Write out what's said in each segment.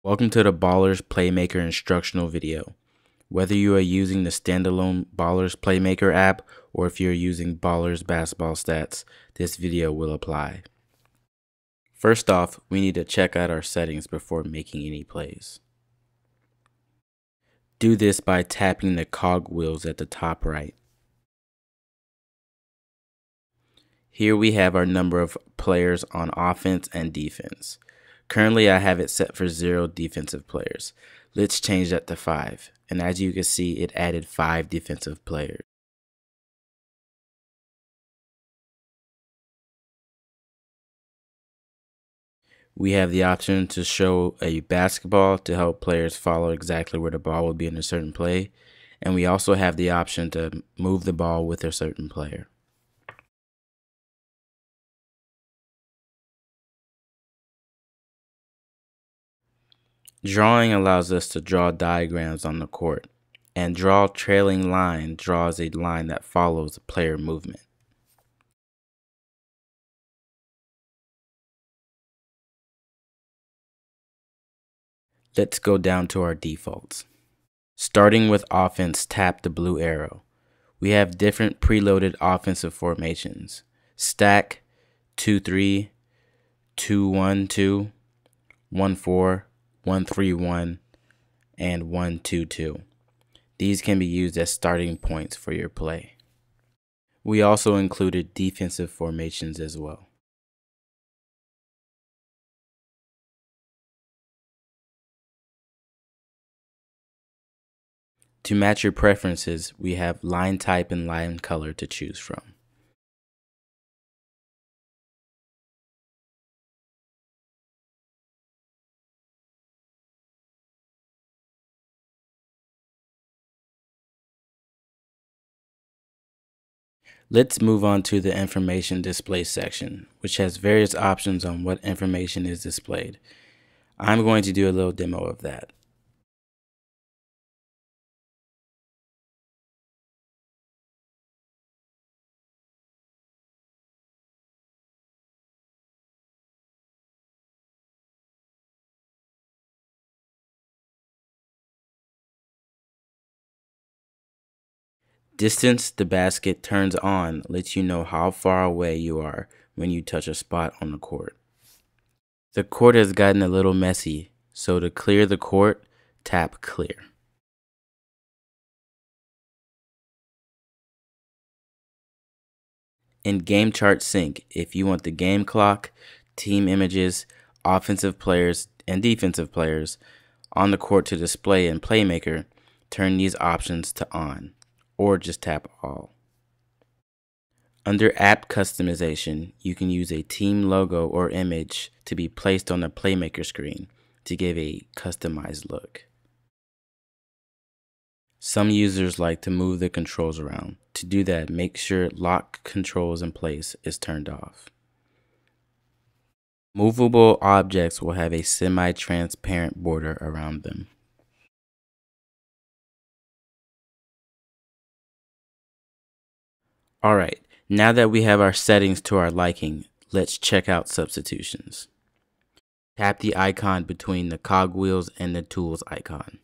Welcome to the Ballers PlayMaker instructional video. Whether you are using the standalone Ballers PlayMaker app or if you're using Ballers Basketball Stats, this video will apply. First off, we need to check out our settings before making any plays. Do this by tapping the cog wheels at the top right. Here we have our number of players on offense and defense. Currently I have it set for 0 defensive players. Let's change that to 5. And as you can see, it added 5 defensive players. We have the option to show a basketball to help players follow exactly where the ball will be in a certain play. And we also have the option to move the ball with a certain player. Drawing allows us to draw diagrams on the court, and draw trailing line draws a line that follows player movement. Let's go down to our defaults. Starting with offense, tap the blue arrow. We have different preloaded offensive formations: stack, 2-3, 2-1-2, 1-4, 1-3-1, and 1-2-2. These can be used as starting points for your play. We also included defensive formations as well. To match your preferences, we have line type and line color to choose from. Let's move on to the information display section, which has various options on what information is displayed. I'm going to do a little demo of that. Distance the basket turns on lets you know how far away you are when you touch a spot on the court. The court has gotten a little messy, so to clear the court, tap clear. In Game Chart Sync, if you want the game clock, team images, offensive players, and defensive players on the court to display in PlayMaker, turn these options to on, or just tap all. Under App Customization, you can use a team logo or image to be placed on the PlayMaker screen to give a customized look. Some users like to move the controls around. To do that, make sure Lock Controls in Place is turned off. Movable objects will have a semi-transparent border around them. Alright, now that we have our settings to our liking, let's check out substitutions. Tap the icon between the cogwheels and the tools icon.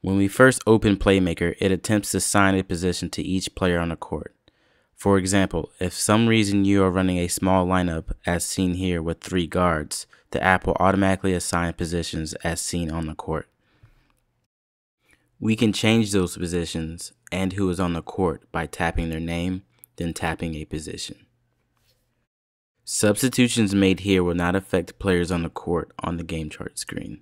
When we first open PlayMaker, it attempts to assign a position to each player on the court. For example, if for some reason you are running a small lineup as seen here with 3 guards, the app will automatically assign positions as seen on the court. We can change those positions and who is on the court by tapping their name, then tapping a position. Substitutions made here will not affect players on the court on the game chart screen.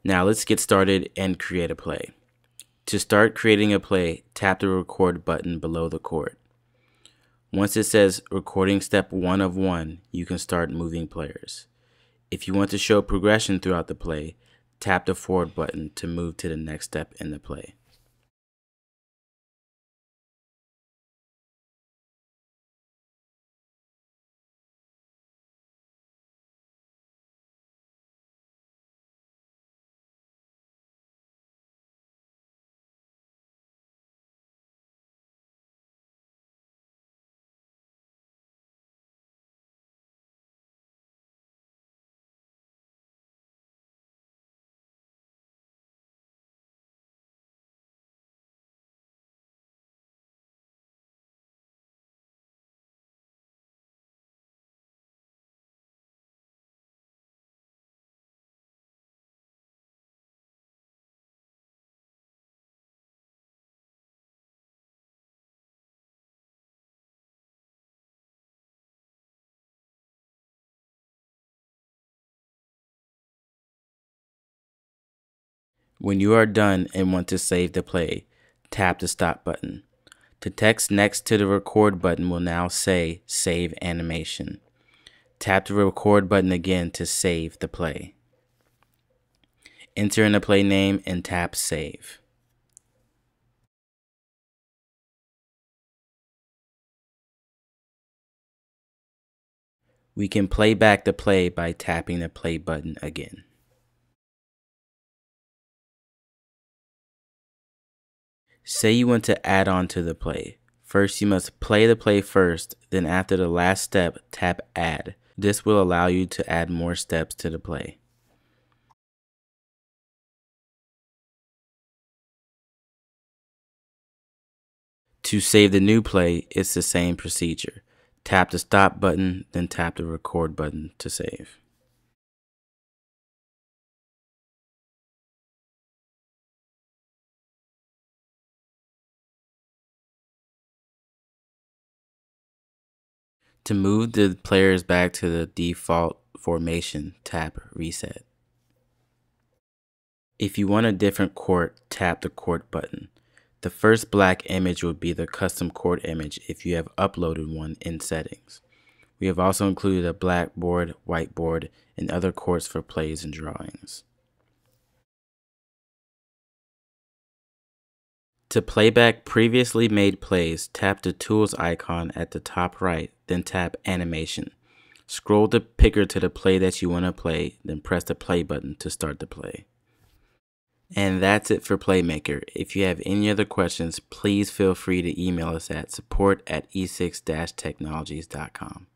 Now let's get started and create a play. To start creating a play, tap the record button below the court. Once it says recording step 1 of 1, you can start moving players. If you want to show progression throughout the play, tap the forward button to move to the next step in the play. When you are done and want to save the play, tap the stop button. The text next to the record button will now say Save Animation. Tap the record button again to save the play. Enter in the play name and tap Save. We can play back the play by tapping the play button again. Say you want to add on to the play. First, you must play the play first, then after the last step, tap Add. This will allow you to add more steps to the play. To save the new play, it's the same procedure. Tap the stop button, then tap the record button to save. To move the players back to the default formation, tap Reset. If you want a different court, tap the court button. The first black image will be the custom court image if you have uploaded one in settings. We have also included a blackboard, whiteboard, and other courts for plays and drawings. To play back previously made plays, tap the Tools icon at the top right, then tap Animation. Scroll the picker to the play that you want to play, then press the play button to start the play. And that's it for PlayMaker. If you have any other questions, please feel free to email us at support@e6-technologies.com.